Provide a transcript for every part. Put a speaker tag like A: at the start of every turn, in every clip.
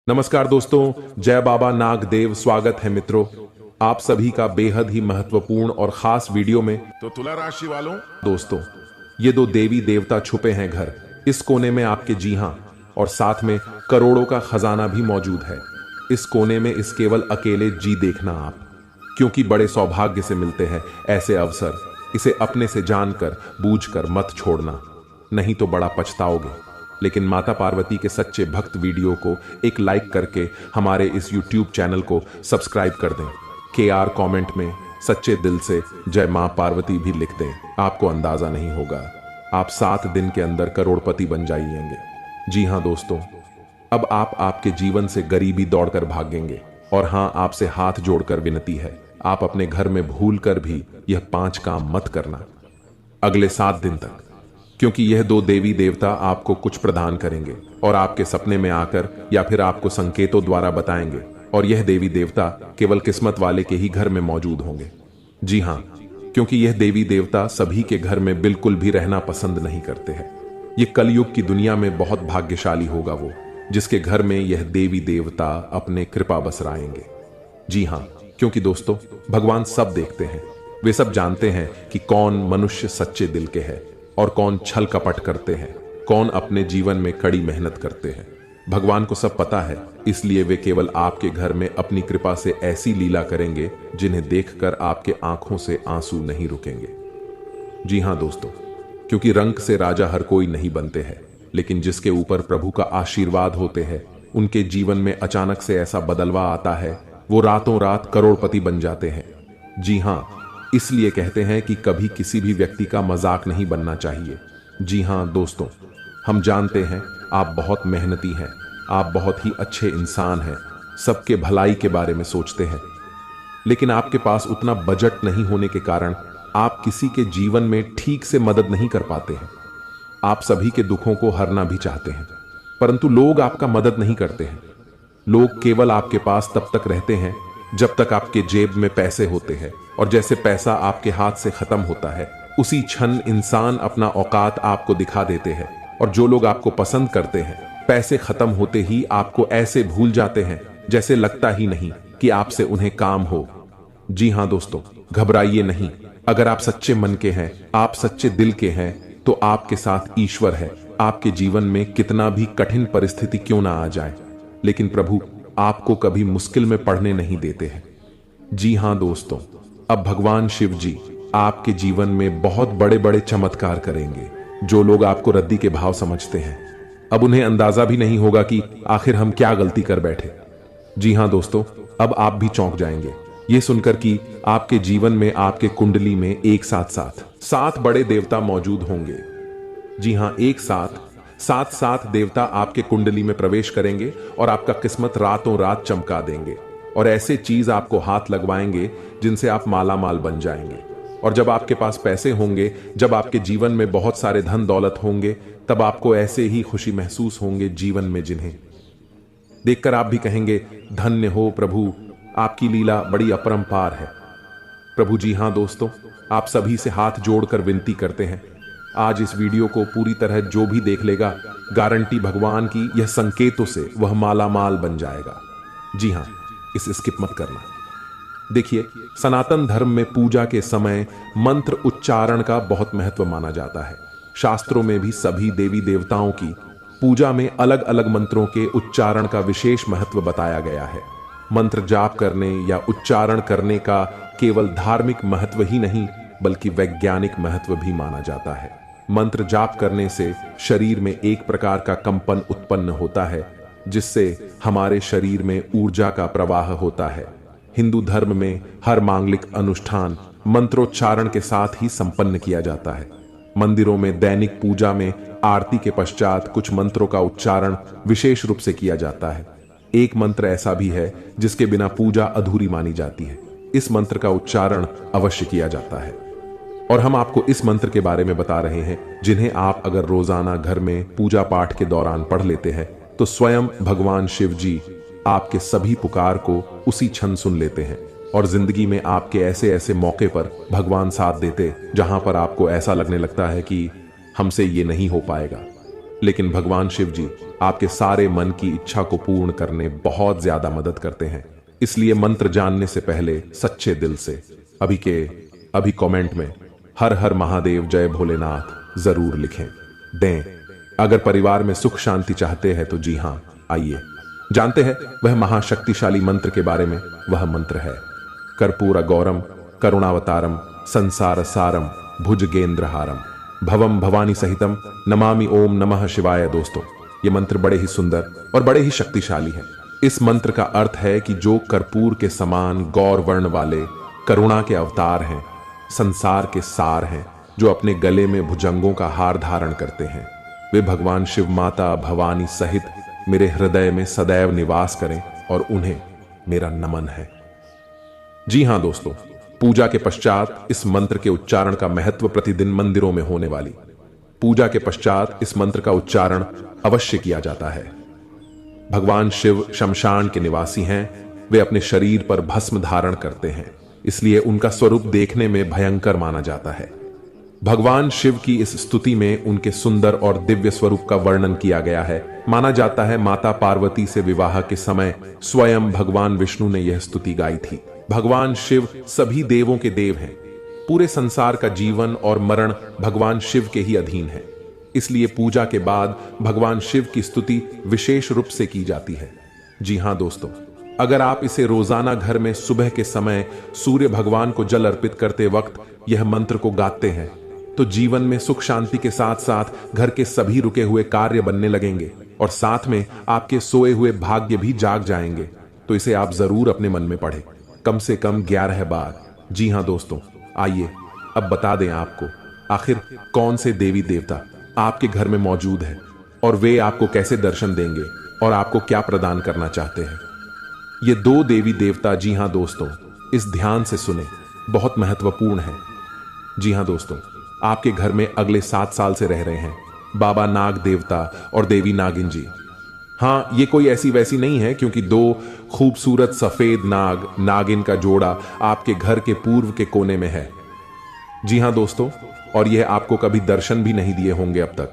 A: नमस्कार दोस्तों, जय बाबा नागदेव। स्वागत है मित्रों आप सभी का बेहद ही महत्वपूर्ण और खास वीडियो में।
B: तो तुला राशि वालों,
A: दोस्तों, ये दो देवी देवता छुपे हैं घर इस कोने में आपके, जी हां, और साथ में करोड़ों का खजाना भी मौजूद है इस कोने में। इस केवल अकेले जी देखना आप, क्योंकि बड़े सौभाग्य से मिलते हैं ऐसे अवसर। इसे अपने से जानकर बूझकर मत छोड़ना, नहीं तो बड़ा पछताओगे। लेकिन माता पार्वती के सच्चे भक्त वीडियो को एक लाइक करके हमारे इस YouTube चैनल को सब्सक्राइब कर दें। KR कमेंट में सच्चे दिल से जय मां पार्वती भी लिख दें। आपको अंदाजा नहीं होगा, आप 7 दिन के अंदर करोड़पति बन जाइएंगे। जी हां दोस्तों, अब आप आपके जीवन से गरीबी दौड़कर भागेंगे। और हां, आपसे हाथ जोड़कर विनती है, आप अपने घर में भूल कर भी यह 5 काम मत करना अगले 7 दिन तक, क्योंकि यह दो देवी देवता आपको कुछ प्रदान करेंगे और आपके सपने में आकर या फिर आपको संकेतों द्वारा बताएंगे। और यह देवी देवता केवल किस्मत वाले के ही घर में मौजूद होंगे। जी हां, क्योंकि यह देवी देवता सभी के घर में बिल्कुल भी रहना पसंद नहीं करते हैं। ये कलयुग की दुनिया में बहुत भाग्यशाली होगा वो, जिसके घर में यह देवी देवता अपने कृपा बसराएंगे। जी हां, क्योंकि दोस्तों, भगवान सब देखते हैं। वे सब जानते हैं कि कौन मनुष्य सच्चे दिल के हैं और कौन छल कपट करते हैं, कौन अपने जीवन में कड़ी मेहनत करते हैं। भगवान को सब पता है, इसलिए वे केवल आपके घर में अपनी कृपा से ऐसी लीला करेंगे जिन्हें देखकर आपके आंखों से आंसू नहीं रुकेंगे। जी हां दोस्तों, क्योंकि रंग से राजा हर कोई नहीं बनते हैं, लेकिन जिसके ऊपर प्रभु का आशीर्वाद होते हैं, उनके जीवन में अचानक से ऐसा बदलवा आता है, वो रातों रात करोड़पति बन जाते हैं। जी हां, इसलिए कहते हैं कि कभी किसी भी व्यक्ति का मजाक नहीं बनना चाहिए। जी हां दोस्तों, हम जानते हैं आप बहुत मेहनती हैं, आप बहुत ही अच्छे इंसान हैं, सबके भलाई के बारे में सोचते हैं, लेकिन आपके पास उतना बजट नहीं होने के कारण आप किसी के जीवन में ठीक से मदद नहीं कर पाते हैं। आप सभी के दुखों को हरना भी चाहते हैं, परंतु लोग आपका मदद नहीं करते हैं। लोग केवल आपके पास तब तक रहते हैं जब तक आपके जेब में पैसे होते हैं, और जैसे पैसा आपके हाथ से खत्म होता है, उसी क्षण इंसान अपना औकात आपको दिखा देते हैं। और जो लोग आपको पसंद करते हैं, पैसे खत्म होते ही आपको ऐसे भूल जाते हैं जैसे लगता ही नहीं कि आपसे उन्हें काम हो। जी हां दोस्तों, घबराइए नहीं। अगर आप सच्चे मन के हैं, आप सच्चे दिल के हैं, तो आपके साथ ईश्वर है। आपके जीवन में कितना भी कठिन परिस्थिति क्यों ना आ जाए, लेकिन प्रभु आपको कभी मुश्किल में पड़ने नहीं देते हैं। जी हां दोस्तों, अब भगवान शिव जी आपके जीवन में बहुत बड़े बड़े चमत्कार करेंगे। जो लोग आपको रद्दी के भाव समझते हैं, अब उन्हें अंदाजा भी नहीं होगा कि आखिर हम क्या गलती कर बैठे। जी हां दोस्तों, अब आप भी चौंक जाएंगे ये सुनकर कि आपके जीवन में, आपके कुंडली में एक साथ 7 बड़े देवता मौजूद होंगे। जी हां, एक साथ 7 देवता आपके कुंडली में प्रवेश करेंगे और आपका किस्मत रातों रात चमका देंगे, और ऐसे चीज आपको हाथ लगवाएंगे जिनसे आप माला माल बन जाएंगे। और जब आपके पास पैसे होंगे, जब आपके जीवन में बहुत सारे धन दौलत होंगे, तब आपको ऐसे ही खुशी महसूस होंगे जीवन में, जिन्हें देखकर आप भी कहेंगे, धन्य हो प्रभु, आपकी लीला बड़ी अपरंपार है प्रभु। जी हां दोस्तों, आप सभी से हाथ जोड़कर विनती करते हैं, आज इस वीडियो को पूरी तरह जो भी देख लेगा, गारंटी भगवान की यह संकेतों से वह माला माल बन जाएगा। जी हां, इसे स्किप मत करना। देखिए, सनातन धर्म में पूजा के समय मंत्र उच्चारण का बहुत महत्व माना जाता है। शास्त्रों में भी सभी देवी देवताओं की पूजा में अलग अलग मंत्रों के उच्चारण का विशेष महत्व बताया गया है। मंत्र जाप करने या उच्चारण करने का केवल धार्मिक महत्व ही नहीं, बल्कि वैज्ञानिक महत्व भी माना जाता है। मंत्र जाप करने से शरीर में एक प्रकार का कंपन उत्पन्न होता है, जिससे हमारे शरीर में ऊर्जा का प्रवाह होता है। हिंदू धर्म में हर मांगलिक अनुष्ठान मंत्रोच्चारण के साथ ही संपन्न किया जाता है। मंदिरों में दैनिक पूजा में आरती के पश्चात कुछ मंत्रों का उच्चारण विशेष रूप से किया जाता है। एक मंत्र ऐसा भी है जिसके बिना पूजा अधूरी मानी जाती है। इस मंत्र का उच्चारण अवश्य किया जाता है, और हम आपको इस मंत्र के बारे में बता रहे हैं, जिन्हें आप अगर रोजाना घर में पूजा पाठ के दौरान पढ़ लेते हैं, तो स्वयं भगवान शिव जी आपके सभी पुकार को उसी क्षण सुन लेते हैं, और जिंदगी में आपके ऐसे ऐसे मौके पर भगवान साथ देते जहां पर आपको ऐसा लगने लगता है कि हमसे ये नहीं हो पाएगा। लेकिन भगवान शिव जी आपके सारे मन की इच्छा को पूर्ण करने बहुत ज्यादा मदद करते हैं। इसलिए मंत्र जानने से पहले सच्चे दिल से अभी कमेंट में हर हर महादेव जय भोलेनाथ जरूर लिखें दें। अगर परिवार में सुख शांति चाहते हैं तो जी हां, आइए जानते हैं वह महाशक्तिशाली मंत्र के बारे में। वह मंत्र है कर्पूर गौरम करुणावतारम संसार सारम भुजगेंद्रहारम भवम भवानी सहितम नमामि ओम नमः शिवाय। दोस्तों, ये मंत्र बड़े ही सुंदर और बड़े ही शक्तिशाली है। इस मंत्र का अर्थ है कि जो कर्पूर के समान गौर वर्ण वाले करुणा के अवतार हैं, संसार के सार हैं, जो अपने गले में भुजंगों का हार धारण करते हैं, वे भगवान शिव माता भवानी सहित मेरे हृदय में सदैव निवास करें और उन्हें मेरा नमन है। जी हां दोस्तों, पूजा के पश्चात इस मंत्र के उच्चारण का महत्व प्रतिदिन मंदिरों में होने वाली पूजा के पश्चात इस मंत्र का उच्चारण अवश्य किया जाता है। भगवान शिव शमशान के निवासी हैं, वे अपने शरीर पर भस्म धारण करते हैं, इसलिए उनका स्वरूप देखने में भयंकर माना जाता है। भगवान शिव की इस स्तुति में उनके सुंदर और दिव्य स्वरूप का वर्णन किया गया है। माना जाता है माता पार्वती से विवाह के समय स्वयं भगवान विष्णु ने यह स्तुति गाई थी। भगवान शिव सभी देवों के देव हैं। पूरे संसार का जीवन और मरण भगवान शिव के ही अधीन है, इसलिए पूजा के बाद भगवान शिव की स्तुति विशेष रूप से की जाती है। जी हां दोस्तों, अगर आप इसे रोजाना घर में सुबह के समय सूर्य भगवान को जल अर्पित करते वक्त यह मंत्र को गाते हैं तो जीवन में सुख शांति के साथ साथ घर के सभी रुके हुए कार्य बनने लगेंगे और साथ में आपके सोए हुए भाग्य भी जाग जाएंगे। तो इसे आप जरूर अपने मन में पढ़ें, कम से कम 11 बार। जी हां दोस्तों, आइए अब बता दें आपको आखिर कौन से देवी देवता आपके घर में मौजूद है और वे आपको कैसे दर्शन देंगे और आपको क्या प्रदान करना चाहते हैं। ये 2 देवी देवता, जी हां दोस्तों, इस ध्यान से सुने, बहुत महत्वपूर्ण है। जी हां दोस्तों, आपके घर में अगले 7 साल से रह रहे हैं बाबा नाग देवता और देवी नागिन जी। हाँ, ये कोई ऐसी वैसी नहीं है, क्योंकि 2 खूबसूरत सफेद नाग नागिन का जोड़ा आपके घर के पूर्व के कोने में है। जी हां दोस्तों, और यह आपको कभी दर्शन भी नहीं दिए होंगे अब तक,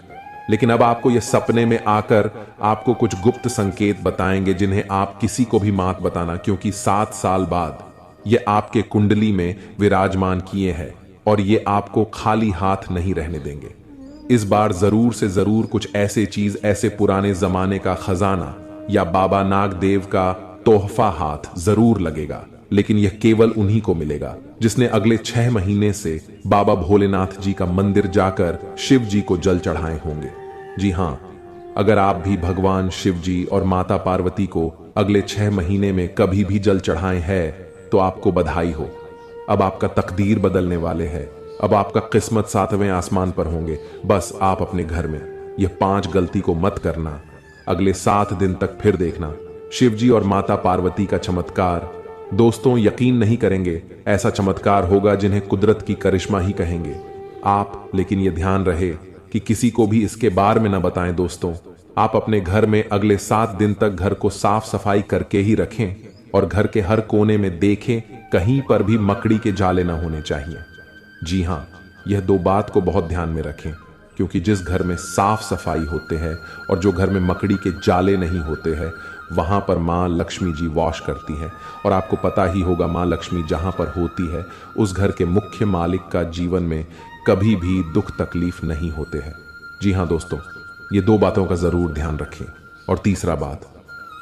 A: लेकिन अब आपको यह सपने में आकर आपको कुछ गुप्त संकेत बताएंगे जिन्हें आप किसी को भी मत बताना, क्योंकि 7 साल बाद ये आपके कुंडली में विराजमान किए हैं और ये आपको खाली हाथ नहीं रहने देंगे। इस बार जरूर से जरूर कुछ ऐसे चीज, ऐसे पुराने जमाने का खजाना या बाबा नाग देव का तोहफा हाथ जरूर लगेगा, लेकिन यह केवल उन्हीं को मिलेगा जिसने अगले 6 महीने से बाबा भोलेनाथ जी का मंदिर जाकर शिव जी को जल चढ़ाए होंगे। जी हां, अगर आप भी भगवान शिव जी और माता पार्वती को अगले 6 महीने में कभी भी जल चढ़ाए हैं तो आपको बधाई हो। अब आपका तकदीर बदलने वाले हैं, अब आपका किस्मत 7वें आसमान पर होंगे। बस आप अपने घर में यह 5 गलती को मत करना। अगले 7 दिन तक फिर देखना शिव जी और माता पार्वती का चमत्कार। दोस्तों, यकीन नहीं करेंगे, ऐसा चमत्कार होगा जिन्हें कुदरत की करिश्मा ही कहेंगे आप। लेकिन यह ध्यान रहे कि किसी को भी इसके बारे में न बताएं। दोस्तों, आप अपने घर में अगले 7 दिन तक घर को साफ सफाई करके ही रखें और घर के हर कोने में देखें, कहीं पर भी मकड़ी के जाले न होने चाहिए। जी हां, यह 2 बात को बहुत ध्यान में रखें, क्योंकि जिस घर में साफ सफाई होते हैं और जो घर में मकड़ी के जाले नहीं होते हैं, वहां पर मां लक्ष्मी जी वास करती हैं। और आपको पता ही होगा, मां लक्ष्मी जहां पर होती है उस घर के मुख्य मालिक का जीवन में कभी भी दुख तकलीफ नहीं होते हैं। जी हां दोस्तों, ये 2 बातों का जरूर ध्यान रखें। और तीसरा बात,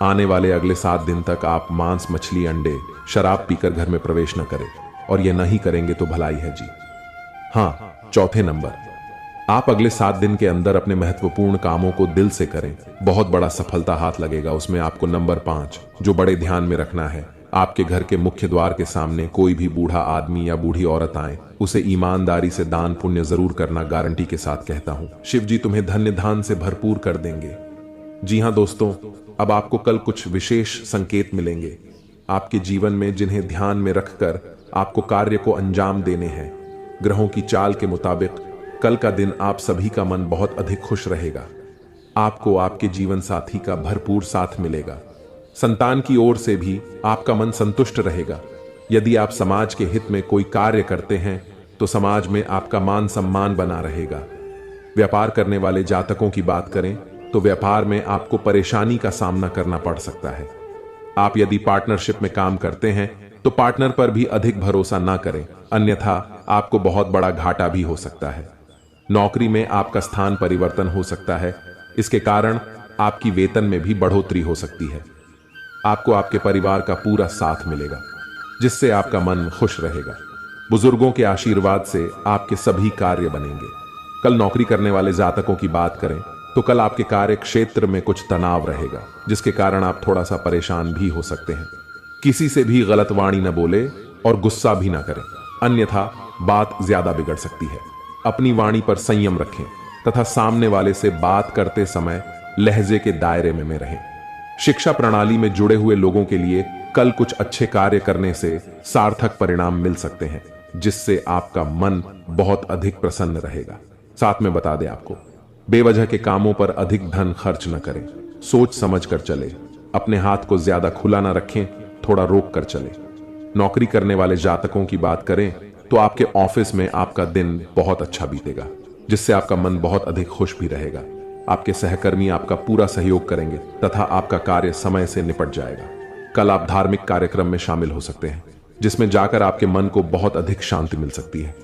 A: आने वाले अगले 7 दिन तक आप मांस, मछली, अंडे, शराब पीकर घर में प्रवेश न करें, और यह नहीं करेंगे तो भलाई है जी। हाँ, चौथे नंबर, आप अगले 7 दिन के अंदर अपने महत्वपूर्ण कामों को दिल से करें, बहुत बड़ा सफलता हाथ लगेगा। उसमें आपको नंबर 5 जो बड़े ध्यान में रखना है, आपके घर के मुख्य द्वार के सामने कोई भी बूढ़ा आदमी या बूढ़ी औरत आए, उसे ईमानदारी से दान पुण्य जरूर करना, गारंटी के साथ कहता हूं। शिव जी तुम्हें धन्य धान से भरपूर कर देंगे। जी हां दोस्तों, अब आपको कल कुछ विशेष संकेत मिलेंगे आपके जीवन में, जिन्हें ध्यान में रखकर आपको कार्य को अंजाम देने हैं। ग्रहों की चाल के मुताबिक कल का दिन आप सभी का मन बहुत अधिक खुश रहेगा। आपको आपके जीवन साथी का भरपूर साथ मिलेगा। संतान की ओर से भी आपका मन संतुष्ट रहेगा। यदि आप समाज के हित में कोई कार्य करते हैं तो समाज में आपका मान सम्मान बना रहेगा। व्यापार करने वाले जातकों की बात करें तो व्यापार में आपको परेशानी का सामना करना पड़ सकता है। आप यदि पार्टनरशिप में काम करते हैं तो पार्टनर पर भी अधिक भरोसा ना करें, अन्यथा आपको बहुत बड़ा घाटा भी हो सकता है। नौकरी में आपका स्थान परिवर्तन हो सकता है, इसके कारण आपकी वेतन में भी बढ़ोतरी हो सकती है। आपको आपके परिवार का पूरा साथ मिलेगा, जिससे आपका मन खुश रहेगा। बुजुर्गों के आशीर्वाद से आपके सभी कार्य बनेंगे। कल नौकरी करने वाले जातकों की बात करें तो कल आपके कार्य क्षेत्र में कुछ तनाव रहेगा, जिसके कारण आप थोड़ा सा परेशान भी हो सकते हैं। किसी से भी गलत वाणी न बोले और गुस्सा भी ना करें, अन्यथा बात ज्यादा बिगड़ सकती है। अपनी वाणी पर संयम रखें तथा सामने वाले से बात करते समय लहजे के दायरे में रहें। शिक्षा प्रणाली में जुड़े हुए लोगों के लिए कल कुछ अच्छे कार्य करने से सार्थक परिणाम मिल सकते हैं, जिससे आपका मन बहुत अधिक प्रसन्न रहेगा। साथ में बता दें आपको, बेवजह के कामों पर अधिक धन खर्च न करें, सोच समझ कर चले। अपने हाथ को ज्यादा खुला न रखें, थोड़ा रोक कर चले। नौकरी करने वाले जातकों की बात करें तो आपके ऑफिस में आपका दिन बहुत अच्छा बीतेगा, जिससे आपका मन बहुत अधिक खुश भी रहेगा। आपके सहकर्मी आपका पूरा सहयोग करेंगे तथा आपका कार्य समय से निपट जाएगा। कल आप धार्मिक कार्यक्रम में शामिल हो सकते हैं, जिसमें जाकर आपके मन को बहुत अधिक शांति मिल सकती है।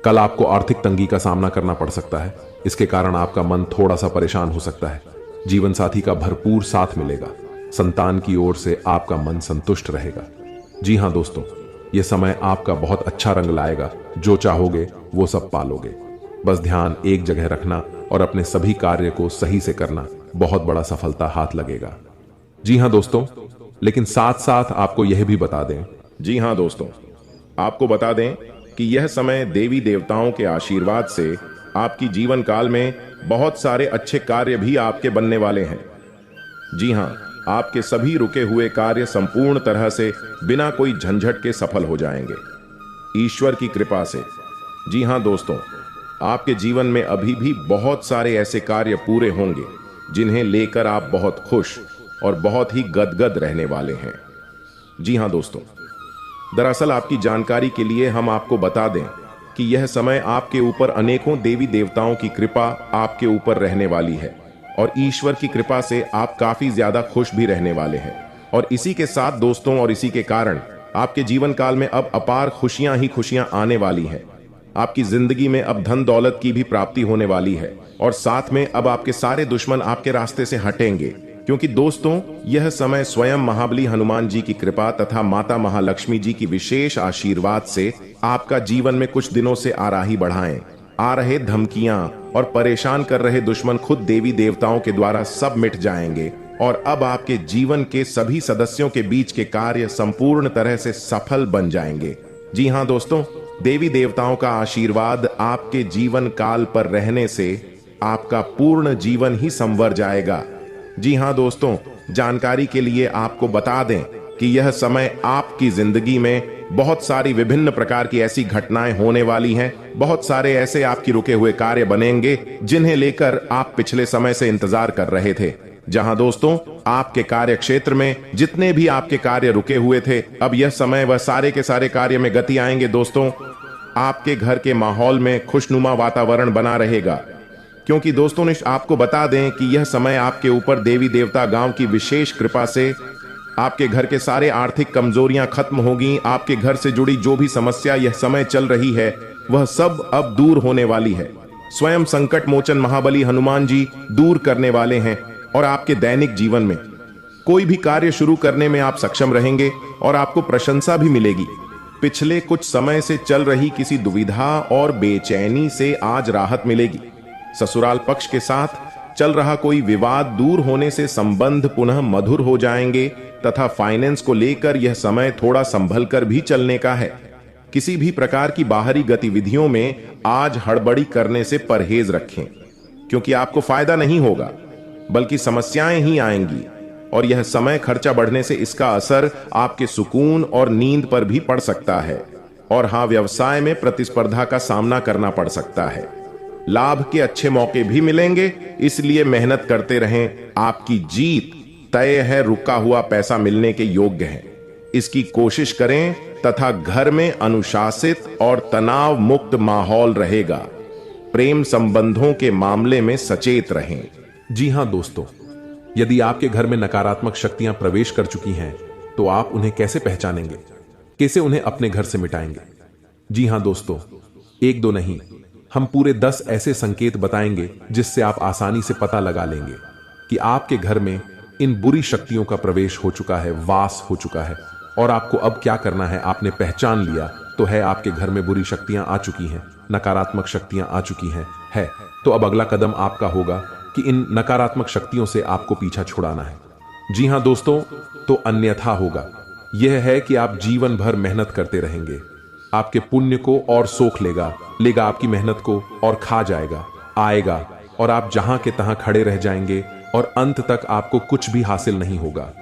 A: कल आपको आर्थिक तंगी का सामना करना पड़ सकता है, इसके कारण आपका मन थोड़ा सा परेशान हो सकता है। जीवन साथी का भरपूर साथ मिलेगा। संतान की ओर से आपका मन संतुष्ट रहेगा। जी हां दोस्तों, यह समय आपका बहुत अच्छा रंग लाएगा। जो चाहोगे वो सब पालोगे। बस ध्यान एक जगह रखना और अपने सभी कार्य को सही से करना, बहुत बड़ा सफलता हाथ लगेगा। जी हां दोस्तों, लेकिन साथ साथ आपको यह भी बता दें,
B: जी हाँ दोस्तों, आपको बता दें कि यह समय देवी देवताओं के आशीर्वाद से आपकी जीवन काल में बहुत सारे अच्छे कार्य भी आपके बनने वाले हैं। जी हाँ, आपके सभी रुके हुए कार्य संपूर्ण तरह से बिना कोई झंझट के सफल हो जाएंगे, ईश्वर की कृपा से। जी हाँ दोस्तों, आपके जीवन में अभी भी बहुत सारे ऐसे कार्य पूरे होंगे जिन्हें लेकर आप बहुत खुश और बहुत ही गदगद रहने वाले हैं। जी हाँ दोस्तों, दरअसल आपकी जानकारी के लिए हम आपको बता दें कि यह समय आपके ऊपर अनेकों देवी देवताओं की कृपा आपके ऊपर रहने वाली है और ईश्वर की कृपा से आप काफी ज्यादा खुश भी रहने वाले हैं। और इसी के साथ दोस्तों, और इसी के कारण आपके जीवन काल में अब अपार खुशियां ही खुशियां आने वाली हैं। आपकी जिंदगी में अब धन दौलत की भी प्राप्ति होने वाली है और साथ में अब आपके सारे दुश्मन आपके रास्ते से हटेंगे, क्योंकि दोस्तों यह समय स्वयं महाबली हनुमान जी की कृपा तथा माता महालक्ष्मी जी की विशेष आशीर्वाद से आपका जीवन में कुछ दिनों से आराही बढ़ाएं। आ रहे धमकियां और परेशान कर रहे दुश्मन खुद देवी देवताओं के द्वारा सब मिट जाएंगे और अब आपके जीवन के सभी सदस्यों के बीच के कार्य संपूर्ण तरह से सफल बन जाएंगे। जी हाँ दोस्तों, देवी देवताओं का आशीर्वाद आपके जीवन काल पर रहने से आपका पूर्ण जीवन ही संवर जाएगा। जी हाँ दोस्तों, जानकारी के लिए आपको बता दें कि यह समय आपकी जिंदगी में बहुत सारी विभिन्न प्रकार की ऐसी घटनाएं होने वाली हैं। बहुत सारे ऐसे आपकी रुके हुए कार्य बनेंगे जिन्हें लेकर आप पिछले समय से इंतजार कर रहे थे। जहां दोस्तों आपके कार्य क्षेत्र में जितने भी आपके कार्य रुके हुए थे, अब यह समय वह सारे के सारे कार्य में गति आएंगे। दोस्तों, आपके घर के माहौल में खुशनुमा वातावरण बना रहेगा, क्योंकि दोस्तों आपको बता दें कि यह समय आपके ऊपर देवी देवता गांव की विशेष कृपा से आपके घर के सारे आर्थिक कमजोरियां खत्म होगी। आपके घर से जुड़ी जो भी समस्या यह समय चल रही है वह सब अब दूर होने वाली है। स्वयं संकट मोचन महाबली हनुमान जी दूर करने वाले हैं और आपके दैनिक जीवन में कोई भी कार्य शुरू करने में आप सक्षम रहेंगे और आपको प्रशंसा भी मिलेगी। पिछले कुछ समय से चल रही किसी दुविधा और बेचैनी से आज राहत मिलेगी। ससुराल पक्ष के साथ चल रहा कोई विवाद दूर होने से संबंध पुनः मधुर हो जाएंगे तथा फाइनेंस को लेकर यह समय थोड़ा संभल कर भी चलने का है। किसी भी प्रकार की बाहरी गतिविधियों में आज हड़बड़ी करने से परहेज रखें, क्योंकि आपको फायदा नहीं होगा बल्कि समस्याएं ही आएंगी और यह समय खर्चा बढ़ने से इसका असर आपके सुकून और नींद पर भी पड़ सकता है। और हाँ, व्यवसाय में प्रतिस्पर्धा का सामना करना पड़ सकता है। लाभ के अच्छे मौके भी मिलेंगे, इसलिए मेहनत करते रहें। आपकी जीत तय है, रुका हुआ पैसा मिलने के योग्य है, इसकी कोशिश करें तथा घर में अनुशासित और तनाव मुक्त माहौल रहेगा। प्रेम संबंधों के मामले में सचेत रहें।
A: जी हां दोस्तों, यदि आपके घर में नकारात्मक शक्तियां प्रवेश कर चुकी हैं तो आप उन्हें कैसे पहचानेंगे, कैसे उन्हें अपने घर से मिटाएंगे? जी हां दोस्तों, एक दो नहीं, हम पूरे 10 ऐसे संकेत बताएंगे जिससे आप आसानी से पता लगा लेंगे कि आपके घर में इन बुरी शक्तियों का प्रवेश हो चुका है, वास हो चुका है। और आपको अब क्या करना है, आपने पहचान लिया तो है आपके घर में बुरी शक्तियां आ चुकी हैं, नकारात्मक शक्तियां आ चुकी हैं तो अब अगला कदम आपका होगा कि इन नकारात्मक शक्तियों से आपको पीछा छुड़ाना है। जी हां दोस्तों, तो अन्यथा होगा यह है कि आप जीवन भर मेहनत करते रहेंगे, आपके पुण्य को और सोख लेगा आपकी मेहनत को और खा जाएगा, आएगा और आप जहां के तहां खड़े रह जाएंगे और अंत तक आपको कुछ भी हासिल नहीं होगा,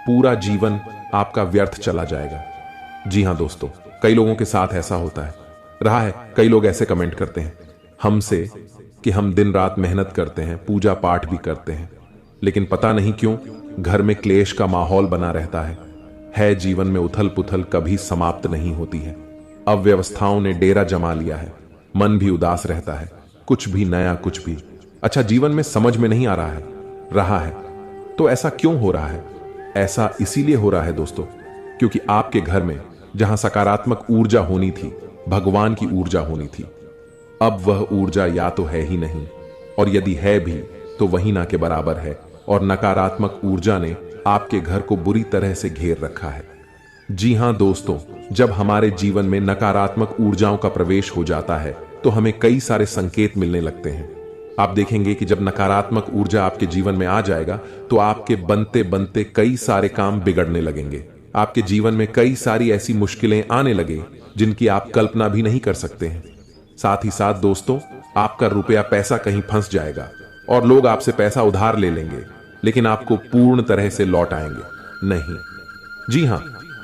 A: पूरा जीवन आपका व्यर्थ चला जाएगा। जी हां दोस्तों, कई लोगों के साथ ऐसा होता है, रहा है। कई लोग ऐसे कमेंट करते हैं हमसे कि हम दिन रात मेहनत करते हैं, पूजा पाठ भी करते हैं, लेकिन पता नहीं क्यों घर में क्लेश का माहौल बना रहता है जीवन में उथल पुथल कभी समाप्त नहीं होती है, अव्यवस्थाओं ने डेरा जमा लिया है, मन भी उदास रहता है, कुछ भी नया, कुछ भी अच्छा जीवन में समझ में नहीं आ रहा है। तो ऐसा क्यों हो रहा है? ऐसा इसीलिए हो रहा है दोस्तों, क्योंकि आपके घर में जहां सकारात्मक ऊर्जा होनी थी, भगवान की ऊर्जा होनी थी, अब वह ऊर्जा या तो है ही नहीं, और यदि है भी तो वही ना के बराबर है, और नकारात्मक ऊर्जा ने आपके घर को बुरी तरह से घेर रखा है। जी हां दोस्तों, जब हमारे जीवन में नकारात्मक ऊर्जाओं का प्रवेश हो जाता है तो हमें कई सारे संकेत मिलने लगते हैं। आप देखेंगे कि जब नकारात्मक ऊर्जा आपके जीवन में आ जाएगा तो आपके बनते बनते कई सारे काम बिगड़ने लगेंगे, आपके जीवन में कई सारी ऐसी मुश्किलें आने लगे जिनकी आप कल्पना भी नहीं कर सकते हैं। साथ ही साथ दोस्तों, आपका रुपया पैसा कहीं फंस जाएगा और लोग आपसे पैसा उधार ले लेंगे, लेकिन आपको पूर्ण तरह से लौट आएंगे नहीं। जी हां,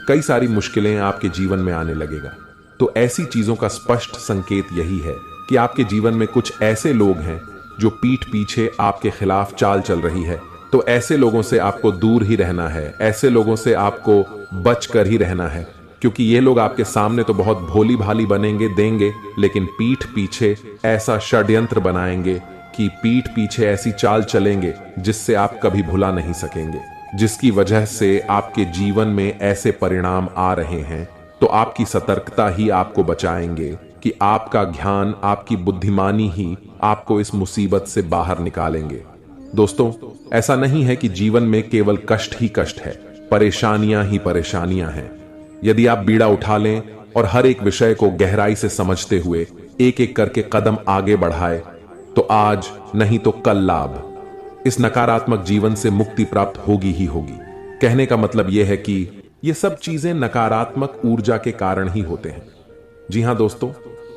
A: कई सारी मुश्किलें आपके जीवन में आने लगेगा। तो ऐसी चीजों का स्पष्ट संकेत यही है कि आपके जीवन में कुछ ऐसे लोग हैं जो पीठ पीछे आपके खिलाफ चाल चल रही है। तो ऐसे लोगों से आपको दूर ही रहना है, ऐसे लोगों से आपको बच कर ही रहना है, क्योंकि ये लोग आपके सामने तो बहुत भोली भाली बनेंगे, देंगे, लेकिन पीठ पीछे ऐसा षड्यंत्र बनाएंगे कि पीठ पीछे ऐसी चाल चलेंगे जिससे आप कभी भुला नहीं सकेंगे, जिसकी वजह से आपके जीवन में ऐसे परिणाम आ रहे हैं। तो आपकी सतर्कता ही आपको बचाएंगे कि आपका ज्ञान, आपकी बुद्धिमानी ही आपको इस मुसीबत से बाहर निकालेंगे। दोस्तों, ऐसा नहीं है कि जीवन में केवल कष्ट ही कष्ट है, परेशानियां ही परेशानियां हैं। यदि आप बीड़ा उठा लें और हर एक विषय को गहराई से समझते हुए एक एक करके कदम आगे बढ़ाए तो आज नहीं तो कल लाभ, इस नकारात्मक जीवन से मुक्ति प्राप्त होगी ही होगी। कहने का मतलब यह है कि ये सब चीजें नकारात्मक ऊर्जा के कारण ही होते हैं। जी हां दोस्तों,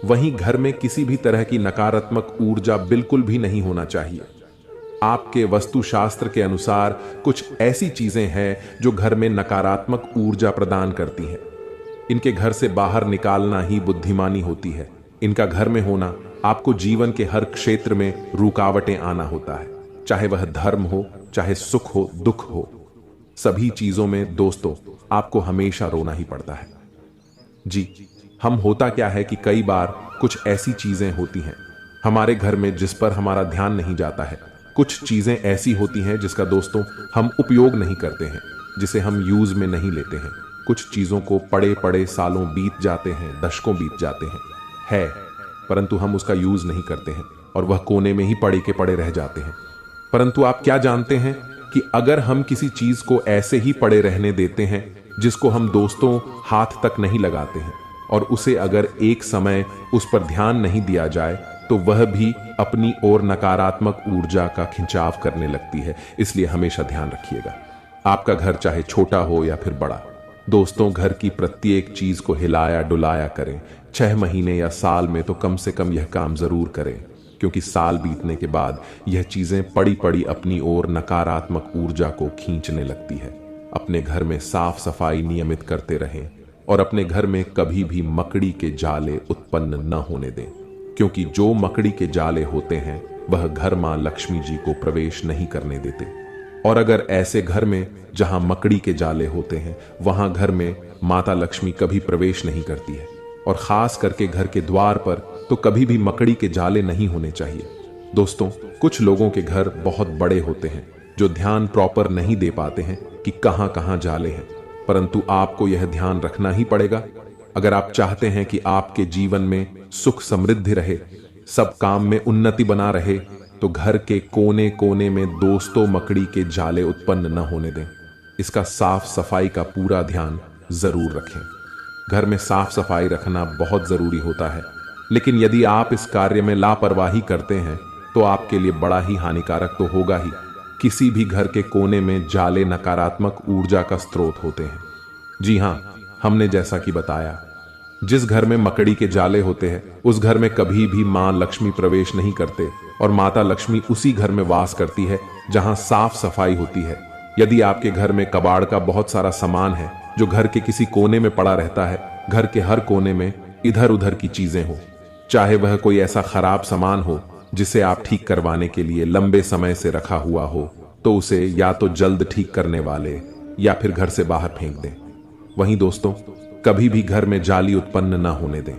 A: वहीं घर में किसी भी तरह की नकारात्मक ऊर्जा बिल्कुल भी नहीं होना चाहिए। आपके वास्तुशास्त्र के अनुसार कुछ ऐसी चीजें हैं जो घर में नकारात्मक ऊर्जा प्रदान करती हैं। इनके घर से बाहर निकालना ही बुद्धिमानी होती है। इनका घर में होना आपको जीवन के हर क्षेत्र में रुकावटें आना होता है, चाहे वह धर्म हो, चाहे सुख हो, दुख हो, सभी चीजों में दोस्तों आपको हमेशा रोना ही पड़ता है। जी, हम होता क्या है कि कई बार कुछ ऐसी चीजें होती हैं हमारे घर में जिस पर हमारा ध्यान नहीं जाता है। कुछ चीजें ऐसी होती हैं जिसका दोस्तों हम उपयोग नहीं करते हैं, जिसे हम यूज में नहीं लेते हैं। कुछ चीजों को पड़े पड़े सालों बीत जाते हैं, दशकों बीत जाते हैं परंतु हम उसका यूज नहीं करते हैं और वह कोने में ही पड़े के पड़े रह जाते हैं। परंतु आप क्या जानते हैं कि अगर हम किसी चीज को ऐसे ही पड़े रहने देते हैं जिसको हम दोस्तों हाथ तक नहीं लगाते हैं, और उसे अगर एक समय उस पर ध्यान नहीं दिया जाए तो वह भी अपनी ओर नकारात्मक ऊर्जा का खिंचाव करने लगती है। इसलिए हमेशा ध्यान रखिएगा, आपका घर चाहे छोटा हो या फिर बड़ा, दोस्तों घर की प्रत्येक चीज को हिलाया डुलाया करें। 6 महीने या साल में तो कम से कम यह काम जरूर करें, क्योंकि साल बीतने के बाद यह चीजें पड़ी पड़ी अपनी ओर नकारात्मक ऊर्जा को खींचने लगती है। अपने घर में साफ सफाई नियमित करते रहें और अपने घर में कभी भी मकड़ी के जाले उत्पन्न न होने दें, क्योंकि जो मकड़ी के जाले होते हैं वह घर मां लक्ष्मी जी को प्रवेश नहीं करने देते। और अगर ऐसे घर में जहां मकड़ी के जाले होते हैं वहां घर में माता लक्ष्मी कभी प्रवेश नहीं करती है, और खास करके घर के द्वार पर तो कभी भी मकड़ी के जाले नहीं होने चाहिए। दोस्तों, कुछ लोगों के घर बहुत बड़े होते हैं जो ध्यान प्रॉपर नहीं दे पाते हैं कि कहां कहां जाले हैं, परंतु आपको यह ध्यान रखना ही पड़ेगा। अगर आप चाहते हैं कि आपके जीवन में सुख समृद्धि रहे, सब काम में उन्नति बना रहे, तो घर के कोने कोने में दोस्तों मकड़ी के जाले उत्पन्न न होने दें। इसका साफ सफाई का पूरा ध्यान जरूर रखें। घर में साफ सफाई रखना बहुत जरूरी होता है, लेकिन यदि आप इस कार्य में लापरवाही करते हैं तो आपके लिए बड़ा ही हानिकारक तो होगा ही। किसी भी घर के कोने में जाले नकारात्मक ऊर्जा का स्रोत होते हैं। जी हां, हमने जैसा कि बताया, जिस घर में मकड़ी के जाले होते हैं उस घर में कभी भी मां लक्ष्मी प्रवेश नहीं करते, और माता लक्ष्मी उसी घर में वास करती है जहां साफ सफाई होती है। यदि आपके घर में कबाड़ का बहुत सारा सामान है जो घर के किसी कोने में पड़ा रहता है, घर के हर कोने में इधर उधर की चीजें हो, चाहे वह कोई ऐसा खराब सामान हो जिसे आप ठीक करवाने के लिए लंबे समय से रखा हुआ हो, तो उसे या तो जल्द ठीक करने वाले या फिर घर से बाहर फेंक दें। वहीं दोस्तों, कभी भी घर में जाली उत्पन्न न होने दें।